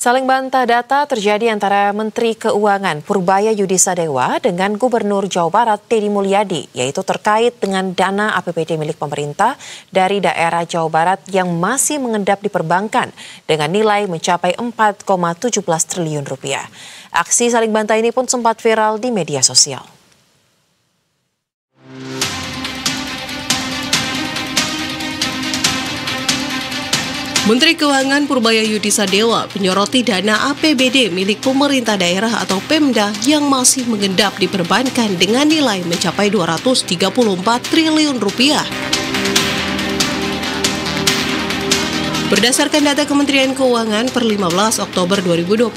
Saling bantah data terjadi antara Menteri Keuangan Purbaya Yudisadewa dengan Gubernur Jawa Barat Teddy Mulyadi, yaitu terkait dengan dana APBD milik pemerintah dari daerah Jawa Barat yang masih mengendap di perbankan dengan nilai mencapai 4,17 triliun rupiah. Aksi saling bantah ini pun sempat viral di media sosial. Menteri Keuangan Purbaya Yudisadewa menyoroti dana APBD milik pemerintah daerah atau Pemda yang masih mengendap di perbankan dengan nilai mencapai 234 triliun rupiah. Berdasarkan data Kementerian Keuangan per 15 Oktober 2025,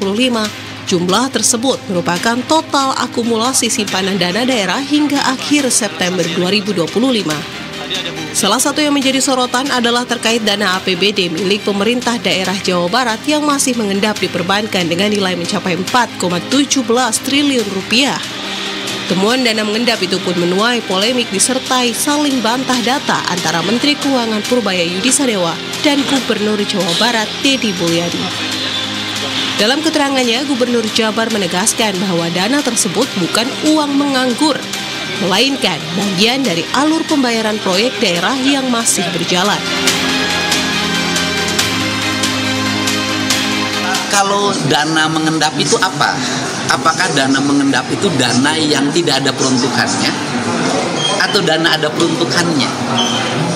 jumlah tersebut merupakan total akumulasi simpanan dana daerah hingga akhir September 2025. Salah satu yang menjadi sorotan adalah terkait dana APBD milik pemerintah daerah Jawa Barat yang masih mengendap di perbankan dengan nilai mencapai 4,17 triliun rupiah. Temuan dana mengendap itu pun menuai polemik disertai saling bantah data antara Menteri Keuangan Purbaya Yudisadewa dan Gubernur Jawa Barat Teddy Mulyadi. Dalam keterangannya, Gubernur Jabar menegaskan bahwa dana tersebut bukan uang menganggur, melainkan bagian dari alur pembayaran proyek daerah yang masih berjalan. Kalau dana mengendap itu apa? Apakah dana mengendap itu dana yang tidak ada peruntukannya atau dana ada peruntukannya?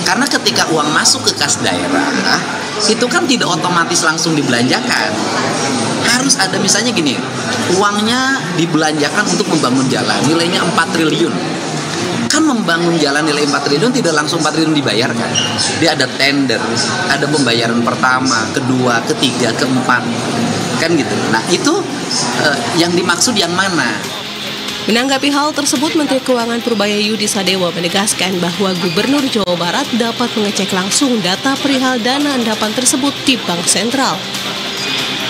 Karena ketika uang masuk ke kas daerah, itu kan tidak otomatis langsung dibelanjakan. Harus ada misalnya gini, uangnya dibelanjakan untuk membangun jalan, nilainya 4 triliun. Kan membangun jalan nilai 4 triliun tidak langsung 4 triliun dibayarkan. Dia ada tender, ada pembayaran pertama, kedua, ketiga, keempat. Kan gitu. Nah itu yang dimaksud yang mana? Menanggapi hal tersebut, Menteri Keuangan Purbaya Yudisadewa menegaskan bahwa Gubernur Jawa Barat dapat mengecek langsung data perihal dana endapan tersebut di Bank Sentral.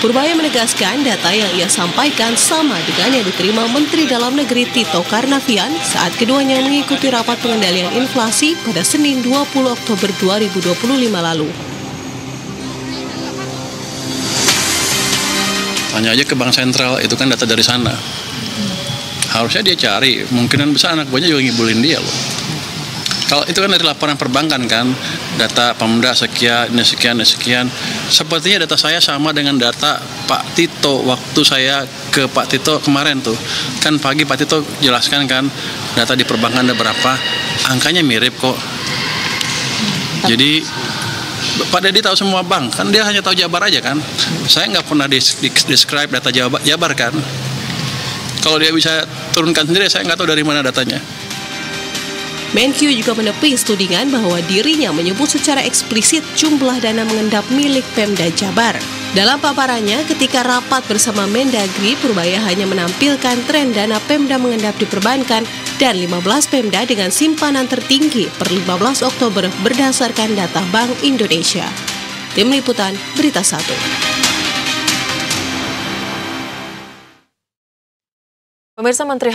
Purbaya menegaskan data yang ia sampaikan sama dengan yang diterima Menteri Dalam Negeri Tito Karnavian saat keduanya mengikuti rapat pengendalian inflasi pada Senin 20 Oktober 2025 lalu. Tanya aja ke Bank Sentral, itu kan data dari sana. Harusnya dia cari, kemungkinan besar anak buahnya juga ngibulin dia loh. Kalau itu kan dari laporan perbankan kan, data Pemda sekian, ini sekian, ini sekian. Sepertinya data saya sama dengan data Pak Tito waktu saya ke Pak Tito kemarin tuh. Kan pagi Pak Tito jelaskan kan, data di perbankan ada berapa, angkanya mirip kok. Jadi Pak Deddy tahu semua bank, kan dia hanya tahu Jabar aja kan. Saya nggak pernah describe data Jabar kan. Kalau dia bisa turunkan sendiri, saya nggak tahu dari mana datanya. Menkyu juga menepis tudingan bahwa dirinya menyebut secara eksplisit jumlah dana mengendap milik Pemda Jabar. Dalam paparannya, ketika rapat bersama Mendagri, Purbaya hanya menampilkan tren dana Pemda mengendap di perbankan dan 15 Pemda dengan simpanan tertinggi per 15 Oktober berdasarkan data Bank Indonesia. Tim Liputan, Berita 1. Pemirsa, Menteri